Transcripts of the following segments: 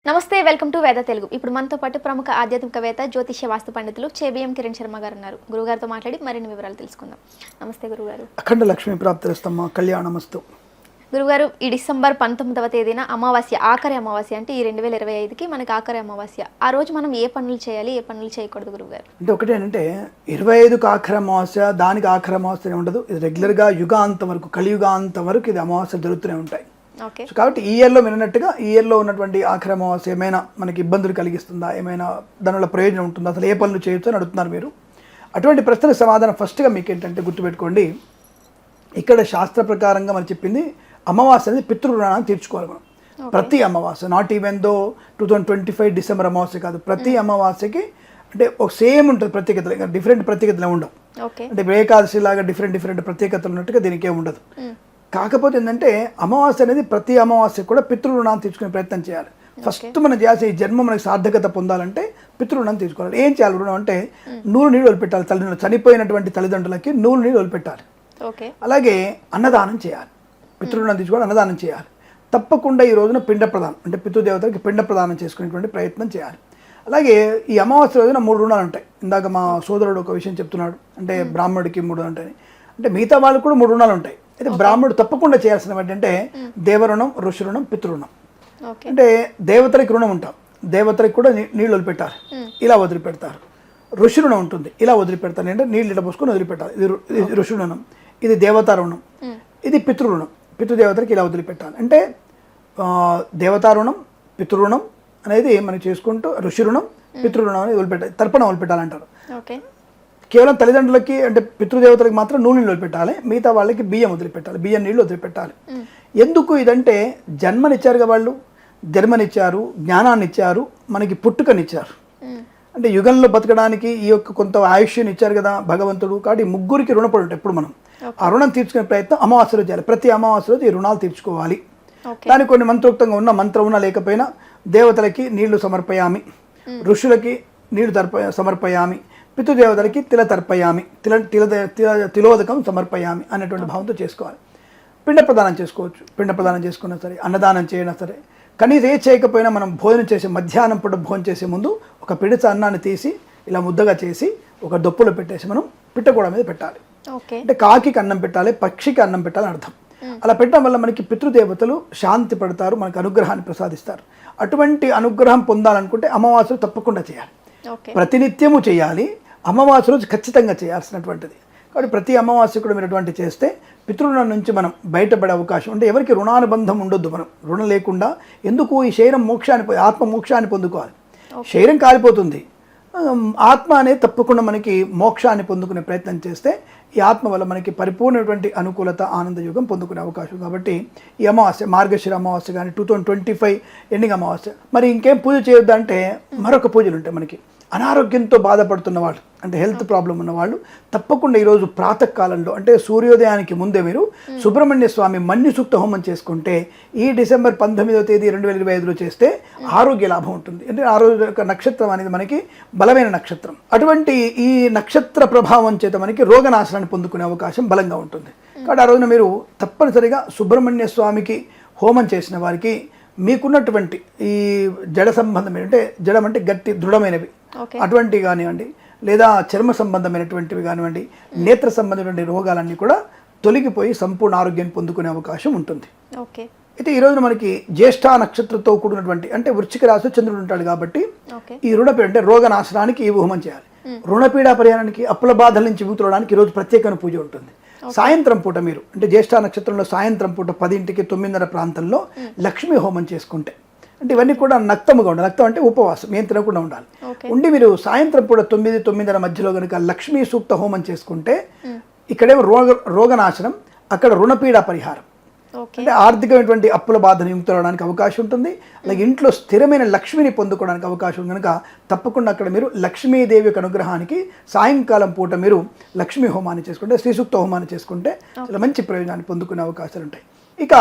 నమస్తే welcome to వేద తెలుగు. ఇప్పుడు మనతో పాటు ప్రముఖ ఆధ్యాత్మికవేత్త జ్యోతిష్య వాస్తు పండితులు చేబిఎం కిరణ్ శర్మ గారు ఉన్నారు. గురుగారితో మాట్లాడి మరిన్ని వివరాలు తెలుసుకుందాం. నమస్తే గురుగారు. అఖండ లక్ష్మీ ప్రాప్తిరస్తమ్మ కళ్యాణమస్తు. గురుగారు, ఈ డిసెంబర్ 19వ తేదీన అమావాస్య, ఆఖరి అమావాస్య, అంటే ఈ 2025కి మనకి ఆఖరి అమావాస్య. ఆ రోజు మనం ఏ పనులు చేయాలి, ఏ పనులు చేయకూడదు గురుగారు? అంటే ఒకటేంటంటే 25కి ఆఖరి అమావాస్య, దానికి ఆఖరి అమావాస్య ఉండదు. ఇది రెగ్యులర్గా యుగాంతం వరకు, కలియుగాంతం వరకు ఇది అమావాస్య జరుగుతూనే ఉంటాయి. సో కాబట్టి ఈ ఇయర్లో విన్నట్టుగా ఈ ఇయర్లో ఉన్నటువంటి ఆఖరి అమావాస్య ఏమైనా మనకి ఇబ్బందులు కలిగిస్తుందా, ఏమైనా దానివల్ల ప్రయోజనం ఉంటుందా, అసలు ఏ పనులు చేయొచ్చు అని అడుగుతున్నారు మీరు. అటువంటి ప్రశ్నకు సమాధానం ఫస్ట్గా మీకు ఏంటంటే గుర్తుపెట్టుకోండి, ఇక్కడ శాస్త్ర ప్రకారంగా మనం చెప్పింది అమావాస్య అనేది పితృరుణాన్ని తీర్చుకోవాలి మనం. ప్రతి అమావాస్య, నాట్ ఈవెన్ దో 2025 డిసెంబర్ అమావాస్య కాదు, ప్రతి అమావాస్యకి అంటే ఒక సేమ్ ఉంటుంది ప్రత్యేకతలు, ఇంకా డిఫరెంట్ ప్రత్యేకతలు ఉండవు. అంటే ఏకాదశి లాగా డిఫరెంట్ ప్రత్యేకతలు ఉన్నట్టుగా దీనికే ఉండదు. కాకపోతే ఏంటంటే అమావాస్య అనేది ప్రతి అమావాస్య కూడా పితృరుణాన్ని తీర్చుకునే ప్రయత్నం చేయాలి. ఫస్ట్ మనం చేసే ఈ జన్మ మనకి సార్థకత పొందాలంటే పితృరుణాన్ని తీర్చుకోవాలి. ఏం చేయాలి రుణం అంటే నూలు నీళ్ళు వదిలిపెట్టాలి. తల్లిదండ్రులు చనిపోయినటువంటి తల్లిదండ్రులకి నూలు నీళ్ళు వదిలిపెట్టాలి. అలాగే అన్నదానం చేయాలి. పితృరుణాన్ని తీర్చుకోవాలి, అన్నదానం చేయాలి. తప్పకుండా ఈ రోజున పిండ ప్రదానం అంటే పితృదేవతలకి పిండ ప్రదానం చేసుకునేటువంటి ప్రయత్నం చేయాలి. అలాగే ఈ అమావాస్య రోజున 3 రుణాలు ఉంటాయి. ఇందాక మా సోదరుడు ఒక విషయం చెప్తున్నాడు, అంటే బ్రాహ్మణుడికి 3 ఉంటాయి, అంటే మిగతా వాళ్ళకి కూడా 3 రుణాలు ఉంటాయి. అయితే బ్రాహ్మణుడు తప్పకుండా చేయాల్సిన ఏంటంటే దేవరుణం, ఋషి రుణం, పితృరుణం. అంటే దేవతలకి రుణం ఉంటాం, దేవతలకి కూడా నీళ్ళు వదిలిపెట్టాలి, ఇలా వదిలిపెడతారు. ఋషి రుణం ఉంటుంది, ఇలా వదిలిపెడతారు, అంటే నీళ్ళు ఇట్లా పోసుకొని వదిలిపెట్టాలి. ఇది ఋషి రుణం, ఇది దేవతా రుణం, ఇది పితృరుణం. పితృదేవతలకి ఇలా వదిలిపెట్టాలి. అంటే దేవతా రుణం, పితృరుణం అనేది మనం చేసుకుంటూ ఋషి రుణం, పితృరుణం అనేది వదిలిపెట్టాలి, తర్పణ వదిలిపెట్టాలంటారు. కేవలం తల్లిదండ్రులకి అంటే పితృదేవతలకి మాత్రం నూనె నీళ్ళు వదిలిపెట్టాలి, మిగతా వాళ్ళకి బియ్యం వదిలిపెట్టాలి, బియ్యం నీళ్ళు వదిలిపెట్టాలి. ఎందుకు ఇదంటే జన్మనిచ్చారుగా వాళ్ళు, జన్మనిచ్చారు, జ్ఞానాన్ని ఇచ్చారు, మనకి పుట్టుకనిచ్చారు. అంటే యుగంలో బతకడానికి ఈ యొక్క కొంత ఆయుష్ని ఇచ్చారు కదా భగవంతుడు. కాబట్టి ముగ్గురికి రుణపడి ఉంటాయి. ఎప్పుడు మనం ఆ రుణం తీర్చుకునే ప్రయత్నం అమావాస్యలో చేయాలి. ప్రతి అమావాస్య రోజు ఈ రుణాలు తీర్చుకోవాలి. దానికి కొన్ని మంత్రోక్తంగా ఉన్న మంత్రం ఉన్నా లేకపోయినా దేవతలకి నీళ్లు సమర్పయామి, ఋషులకి నీళ్లు సమర్పయామి, పితృదేవతలకి తిల తర్పయామి, తిలోదకం సమర్పయామి అనేటువంటి భావంతో చేసుకోవాలి. పిండ ప్రదానం చేసుకోవచ్చు, పిండ ప్రదానం చేసుకున్నా సరే, అన్నదానం చేయనా సరే. కనీసం ఏ చేయకపోయినా మనం భోజనం చేసే మధ్యాహ్నం పూట భోజనం చేసే ముందు ఒక పిడిచ అన్నాన్ని తీసి ఇలా ముద్దగా చేసి ఒక దొప్పులో పెట్టేసి మనం పిట్టగోడ మీద పెట్టాలి. అంటే కాకికి అన్నం పెట్టాలి, పక్షికి అన్నం పెట్టాలని అర్థం. అలా పెట్టడం వల్ల మనకి పితృదేవతలు శాంతి పడతారు, మనకి అనుగ్రహాన్ని ప్రసాదిస్తారు. అటువంటి అనుగ్రహం పొందాలనుకుంటే అమావాస్యలు తప్పకుండా చేయాలి, ప్రతినిత్యము చేయాలి. అమావాస్య రోజు ఖచ్చితంగా చేయాల్సినటువంటిది. కాబట్టి ప్రతి అమావాస్య కూడా మీరు అటువంటి చేస్తే పితృరుణం నుంచి మనం బయటపడే అవకాశం. అంటే ఎవరికి రుణానుబంధం ఉండొద్దు. మనం రుణం లేకుండా ఎందుకు ఈ శరీరం మోక్షాన్ని, ఆత్మ మోక్షాన్ని పొందుకోవాలి. శరీరం కాలిపోతుంది, ఆత్మ అనేది తప్పకుండా మనకి మోక్షాన్ని పొందుకునే ప్రయత్నం చేస్తే ఈ ఆత్మ వల్ల మనకి పరిపూర్ణమైనటువంటి అనుకూలత, ఆనందయుగం పొందుకునే అవకాశం. కాబట్టి ఈ అమావాస్య, మార్గశిర అమావాస్య కానీ 2025 ఎండింగ్ అమావాస్య. మరి ఇంకేం పూజ చేయొద్దంటే మరొక పూజలు ఉంటాయి మనకి. అనారోగ్యంతో బాధపడుతున్న వాళ్ళు, అంటే హెల్త్ ప్రాబ్లం ఉన్నవాళ్ళు తప్పకుండా ఈరోజు ప్రాతకాలంలో అంటే సూర్యోదయానికి ముందే మీరు సుబ్రహ్మణ్య స్వామి మన్యు సూక్త హోమం చేసుకుంటే ఈ డిసెంబర్ 19వ తేదీ 2025లో చేస్తే ఆరోగ్య లాభం ఉంటుంది. అంటే ఆ రోజు యొక్క నక్షత్రం అనేది మనకి బలమైన నక్షత్రం. అటువంటి ఈ నక్షత్ర ప్రభావం చేత మనకి రోగనాశనాన్ని పొందుకునే అవకాశం బలంగా ఉంటుంది. కాబట్టి ఆ రోజున మీరు తప్పనిసరిగా సుబ్రహ్మణ్య స్వామికి హోమం చేసిన వారికి మీకున్నటువంటి ఈ జడ సంబంధం ఏంటంటే, జడం అంటే గట్టి దృఢమైనవి అటువంటివి కానివ్వండి, లేదా చర్మ సంబంధమైనటువంటివి కానివ్వండి, నేత్ర సంబంధమైనటువంటి రోగాలన్నీ కూడా తొలగిపోయి సంపూర్ణ ఆరోగ్యాన్ని పొందుకునే అవకాశం ఉంటుంది. అయితే ఈ రోజున మనకి జ్యేష్ఠ నక్షత్రంతో కూడినటువంటి అంటే వృశ్చిక రాశి చంద్రుడు ఉంటాడు కాబట్టి ఈ రుణపీడ అంటే రోగనాశనానికి ఈ హోమం చేయాలి. రుణపీడ పరిహారానికి, అప్పుల బాధల నుంచి విముక్తులడానికి ఈరోజు ప్రత్యేకమైన పూజ ఉంటుంది. సాయంత్రం పూట మీరు అంటే జ్యేష్ఠ నక్షత్రంలో సాయంత్రం పూట 10కి 9:30 ప్రాంతంలో లక్ష్మీ హోమం చేసుకుంటే, అంటే ఇవన్నీ కూడా నక్తముగా ఉండాలి. నక్తం అంటే ఉపవాసం, ఏం తినకుండా ఉండాలి. ఉండి మీరు సాయంత్రం పూట 9-9:30 మధ్యలో కనుక లక్ష్మీ సూక్త హోమం చేసుకుంటే ఇక్కడేమో రోగనాశనం, అక్కడ రుణపీడ పరిహారం. అంటే ఆర్థికమైనటువంటి అప్పుల బాధను విముక్తులవడానికి అవకాశం ఉంటుంది. అలాగే ఇంట్లో స్థిరమైన లక్ష్మిని పొందుకోవడానికి అవకాశం కనుక తప్పకుండా అక్కడ మీరు లక్ష్మీదేవి యొక్క అనుగ్రహానికి సాయంకాలం పూట మీరు లక్ష్మీ హోమాన్ని చేసుకుంటే, శ్రీసూక్త హోమాన్ని చేసుకుంటే చాలా మంచి ప్రయోజనాన్ని పొందుకునే అవకాశాలు ఉంటాయి. ఇక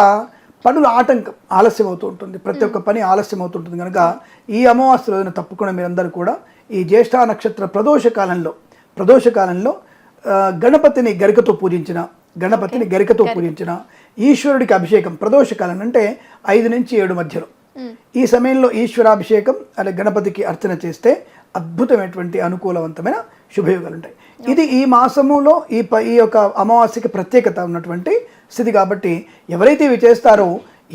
పనుల ఆటంకం ఆలస్యం అవుతూ ఉంటుంది, ప్రతి ఒక్క పని ఆలస్యం అవుతుంటుంది కనుక ఈ అమావాస్య రోజున తప్పకుండా మీరందరూ కూడా ఈ జ్యేష్ఠ నక్షత్ర ప్రదోష కాలంలో గణపతిని గరికతో పూజించిన ఈశ్వరుడికి అభిషేకం ప్రదోషకాలం అంటే 5 నుంచి 7 మధ్యలో ఈ సమయంలో ఈశ్వరాభిషేకం అలాగే గణపతికి అర్చన చేస్తే అద్భుతమైనటువంటి అనుకూలవంతమైన శుభయోగాలు ఉంటాయి. ఇది ఈ మాసములో ఈ యొక్క అమావాస్యకి ప్రత్యేకత ఉన్నటువంటి స్థితి కాబట్టి ఎవరైతే ఇవి చేస్తారో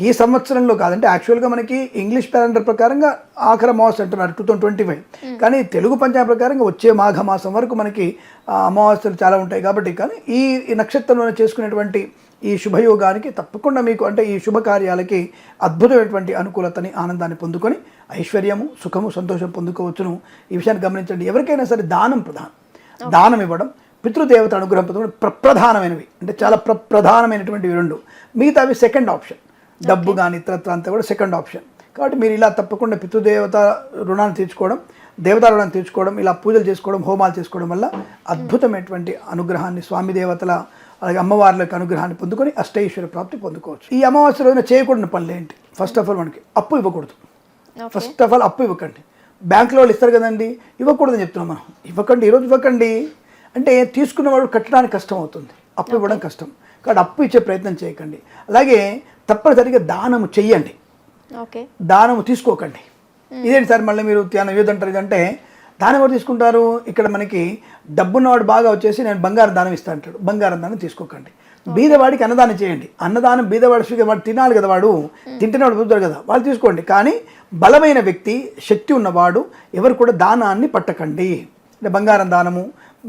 ఈ సంవత్సరంలో కాదంటే యాక్చువల్గా మనకి ఇంగ్లీష్ క్యాలెండర్ ప్రకారంగా ఆఖరి అమావాస్య అంటున్నారు 2025, కానీ తెలుగు పంచాంగ ప్రకారంగా వచ్చే మాఘమాసం వరకు మనకి అమావాస్యలు చాలా ఉంటాయి కాబట్టి, కానీ ఈ నక్షత్రంలో చేసుకునేటువంటి ఈ శుభయోగానికి తప్పకుండా మీకు అంటే ఈ శుభకార్యాలకి అద్భుతమైనటువంటి అనుకూలతని ఆనందాన్ని పొందుకొని ఐశ్వర్యము సుఖము సంతోషం పొందుకోవచ్చును. ఈ విషయాన్ని గమనించండి. ఎవరికైనా సరే దానం ప్రధానం, దానం ఇవ్వడం, పితృదేవత అనుగ్రహం పొందడం ప్రధానమైనవి, అంటే చాలా ప్రధానమైనటువంటివి రెండు. మిగతావి సెకండ్ ఆప్షన్, డబ్బు కానీ ఇతరత్ర అంతా కూడా సెకండ్ ఆప్షన్. కాబట్టి మీరు ఇలా తప్పకుండా పితృదేవత రుణాన్ని తీర్చుకోవడం, దేవతా రుణాన్ని తీర్చుకోవడం, ఇలా పూజలు చేసుకోవడం, హోమాలు చేసుకోవడం వల్ల అద్భుతమైనటువంటి అనుగ్రహాన్ని స్వామి దేవతల అలాగే అమ్మవార్లకు అనుగ్రహాన్ని పొందుకొని అష్టైశ్వర్య ప్రాప్తి పొందుకోవచ్చు. ఈ అమావాస్య రోజున చేయకూడని పనులు ఏంటి? ఫస్ట్ ఆఫ్ ఆల్ మనకి అప్పు ఇవ్వకూడదు. ఫస్ట్ ఆఫ్ ఆల్ అప్పు ఇవ్వకండి. బ్యాంకులో వాళ్ళు ఇస్తారు కదండి, ఇవ్వకూడదని చెప్తున్నాం మనం. ఇవ్వకండి, ఈరోజు ఇవ్వకండి. అంటే తీసుకున్న వాళ్ళు కట్టడానికి కష్టం అవుతుంది, అప్పు ఇవ్వడం కష్టం. కాబట్టి అప్పు ఇచ్చే ప్రయత్నం చేయకండి. అలాగే తప్పనిసరిగా దానము చెయ్యండి, దానము తీసుకోకండి. ఇదేంటి సార్ మళ్ళీ మీరు ఏదంటారు ఇదంటే, దానం ఎవరు తీసుకుంటారు? ఇక్కడ మనకి డబ్బున్నవాడు బాగా వచ్చేసి నేను బంగారం దానం ఇస్తా అంటాడు. బంగారం దానం తీసుకోకండి. బీదవాడికి అన్నదానం చేయండి. అన్నదానం బీదవాడు వాడు తినాలి కదా, వాడు తింటున్నవాడు పోతాడు కదా, వాళ్ళు తీసుకోండి. కానీ బలమైన వ్యక్తి, శక్తి ఉన్నవాడు ఎవరు కూడా దానాన్ని పట్టకండి. అంటే బంగారం దానము,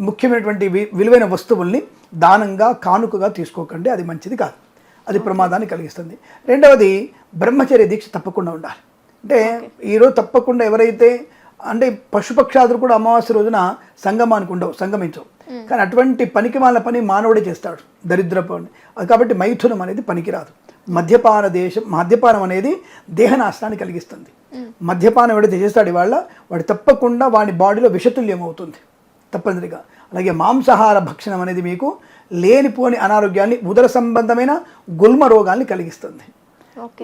ముఖ్యమైనటువంటి విలువైన వస్తువుల్ని దానంగా కానుకగా తీసుకోకండి. అది మంచిది కాదు, అది ప్రమాదాన్ని కలిగిస్తుంది. రెండవది బ్రహ్మచర్య దీక్ష తప్పకుండా ఉండాలి. అంటే ఈరోజు తప్పకుండా ఎవరైతే అంటే పశుపక్షాదులు కూడా అమావాస్య రోజున సంగమానికి ఉండవు, సంగమించవు. కానీ అటువంటి పనికి వాళ్ళ పని మానవుడే చేస్తాడు, దరిద్రపు. కాబట్టి మైథునం అనేది పనికిరాదు. మద్యపానం అనేది దేహనాశనాన్ని కలిగిస్తుంది. మద్యపానం ఎవడైతే చేస్తాడు ఇవాళ వాడు తప్పకుండా వాడి బాడీలో విషతుల్యం అవుతుంది తప్పనిసరిగా. అలాగే మాంసాహార భక్షణం అనేది మీకు లేనిపోని అనారోగ్యాన్ని, ఉదర సంబంధమైన గుల్మ రోగాల్ని కలిగిస్తుంది.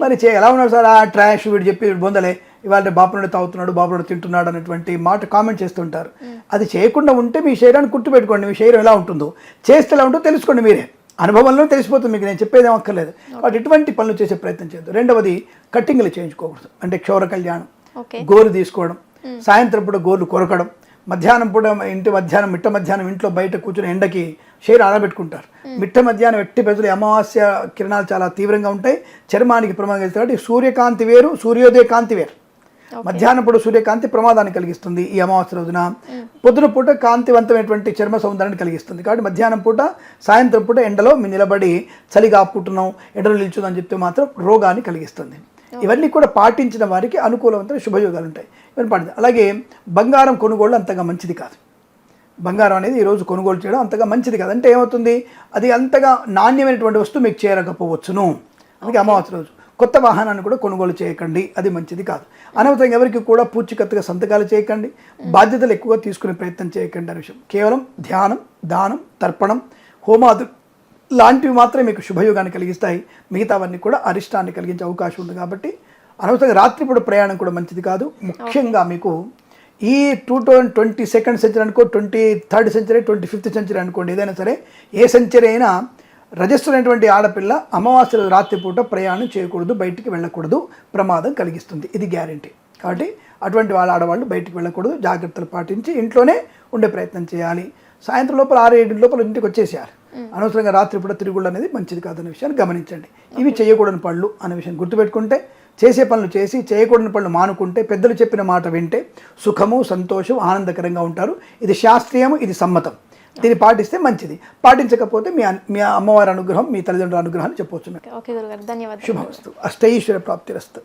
మరి ఎలా ఉన్నాడు సార్ ఆ ట్రాష్ వీడు చెప్పి బొందలే, ఇవాళ బాపునుడు తాగుతున్నాడు, బాపునుడు తింటున్నాడు అనేటువంటి మాట కామెంట్ చేస్తుంటారు. అది చేయకుండా ఉంటే మీ శరీరాన్ని గుర్తుపెట్టుకోండి, మీ శరీరం ఎలా ఉంటుందో, చేస్తే ఎలా ఉంటుందో తెలుసుకోండి. మీరే అనుభవంలో తెలిసిపోతుంది మీకు, నేను చెప్పేది ఏమక్కర్లేదు. కాబట్టి ఇటువంటి పనులు చేసే ప్రయత్నం చేయద్దు. రెండవది కట్టింగ్లు చేయించుకోకూడదు. అంటే క్షౌర కళ్యాణం, గోరు తీసుకోవడం, సాయంత్రం పూట గోర్లు కొరకడం, మధ్యాహ్నం పూట మిట్ట మధ్యాహ్నం ఇంట్లో బయట కూర్చుని ఎండకి షేర్ ఆరబెట్టుకుంటారు. మిట్ట మధ్యాహ్నం ఎట్టి ప్రజలు అమావాస్య కిరణాలు చాలా తీవ్రంగా ఉంటాయి, చర్మానికి ప్రమాదం కలిగిస్తాయి. కాబట్టి సూర్యకాంతి వేరు, సూర్యోదయ కాంతి వేరు. మధ్యాహ్నం పూట సూర్యకాంతి ప్రమాదాన్ని కలిగిస్తుంది ఈ అమావాస్య రోజున. పొద్దున పూట కాంతివంతమైనటువంటి చర్మ సౌందర్యాన్ని కలిగిస్తుంది. కాబట్టి మధ్యాహ్నం పూట సాయంత్రం పూట ఎండలో మీ నిలబడి చలిగా పుట్టున్నాం, ఎండలో నిల్చుందని చెప్తే మాత్రం రోగాన్ని కలిగిస్తుంది. ఇవన్నీ కూడా పాటించిన వారికి అనుకూలవంతమైన శుభయోగాలు ఉంటాయి. ఇవన్నీ పాటించాలి. అలాగే బంగారం కొనుగోళ్ళు అంతగా మంచిది కాదు. బంగారం అనేది ఈరోజు కొనుగోలు చేయడం అంతగా మంచిది కాదు. అంటే ఏమవుతుంది, అది అంతగా నాణ్యమైనటువంటి వస్తువు మీకు చేరకపోవచ్చును. అందుకే అమావాస్య రోజు కొత్త వాహనాన్ని కూడా కొనుగోలు చేయకండి, అది మంచిది కాదు. అనవసరంగా ఎవరికి కూడా పూచికత్తుగా సంతకాలు చేయకండి, బాధ్యతలు ఎక్కువగా తీసుకునే ప్రయత్నం చేయకండి అనే విషయం. కేవలం ధ్యానం, దానం, తర్పణం, హోమాదు లాంటివి మాత్రమే మీకు శుభయోగాన్ని కలిగిస్తాయి. మిగతావన్నీ కూడా అరిష్టాన్ని కలిగించే అవకాశం ఉంది. కాబట్టి అనవసరంగా రాత్రిపూట ప్రయాణం కూడా మంచిది కాదు. ముఖ్యంగా మీకు ఈ 22nd సెంచరీ అనుకో, 23rd సెంచరీ, 25th సెంచరీ అనుకోండి, ఏదైనా సరే ఏ సెంచరీ అయినా రజస్సులైనటువంటి ఆడపిల్ల అమావాస్య రాత్రిపూట ప్రయాణం చేయకూడదు, బయటికి వెళ్ళకూడదు, ప్రమాదం కలిగిస్తుంది. ఇది గ్యారంటీ. కాబట్టి అటువంటి ఆడవాళ్ళు బయటికి వెళ్ళకూడదు, జాగ్రత్తలు పాటించి ఇంట్లోనే ఉండే ప్రయత్నం చేయాలి. సాయంత్రం లోపల 6-7 లోపల ఇంటికి వచ్చేసేయాలి. అనవసరంగా రాత్రిపూట తిరుగుళ్ళు అనేది మంచిది కాదనే విషయాన్ని గమనించండి. ఇవి చేయకూడని పనులు అనే విషయాన్ని గుర్తుపెట్టుకుంటే, చేసే పనులు చేసి చేయకూడని పనులు మానుకుంటే, పెద్దలు చెప్పిన మాట వింటే సుఖము సంతోషం ఆనందకరంగా ఉంటారు. ఇది శాస్త్రీయము, ఇది సమ్మతం. దీన్ని పాటిస్తే మంచిది. పాటించకపోతే మీ అమ్మవారి అనుగ్రహం, మీ తల్లిదండ్రుల అనుగ్రహాన్ని చెప్పవచ్చు. ఓకే గురుగారు, ధన్యవాదాలు. శుభమస్తు. అష్టైశ్వర్య ప్రాప్తిరస్తు.